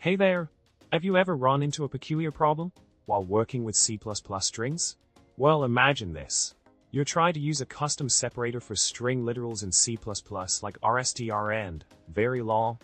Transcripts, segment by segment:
Hey there! Have you ever run into a peculiar problem while working with C++ strings? Well, imagine this. You're trying to use a custom separator for string literals in C++ like rstrand, very long,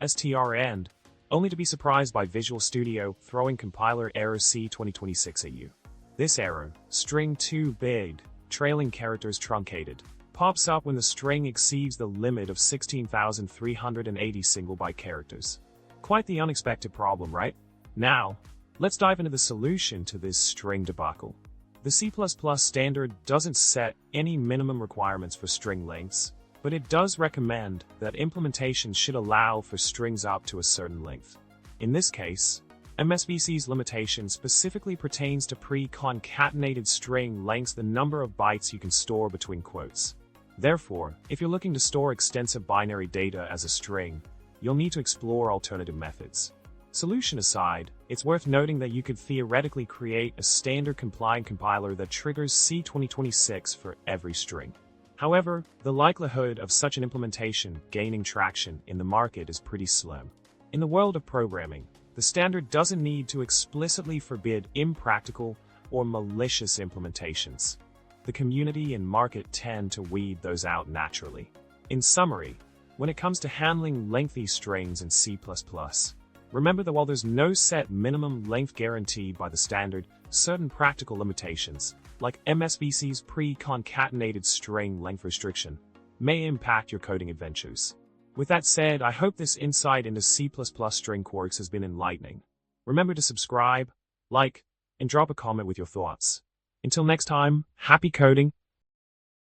strand, only to be surprised by Visual Studio throwing compiler error C2026 at you. This error, string too big, trailing characters truncated, pops up when the string exceeds the limit of 16,380 single-byte characters. Quite the unexpected problem, right? Now, let's dive into the solution to this string debacle. The C++ standard doesn't set any minimum requirements for string lengths, but it does recommend that implementation should allow for strings up to a certain length. In this case, MSVC's limitation specifically pertains to pre-concatenated string lengths, the number of bytes you can store between quotes. Therefore, if you're looking to store extensive binary data as a string, you'll need to explore alternative methods. Solution aside, it's worth noting that you could theoretically create a standard compliant compiler that triggers C2026 for every string. However, the likelihood of such an implementation gaining traction in the market is pretty slim. In the world of programming, the standard doesn't need to explicitly forbid impractical or malicious implementations. The community and market tend to weed those out naturally. In summary, when it comes to handling lengthy strings in C++, remember that while there's no set minimum length guaranteed by the standard, certain practical limitations, like MSVC's pre-concatenated string length restriction, may impact your coding adventures. With that said, I hope this insight into C++ string quirks has been enlightening. Remember to subscribe, like, and drop a comment with your thoughts. Until next time, happy coding!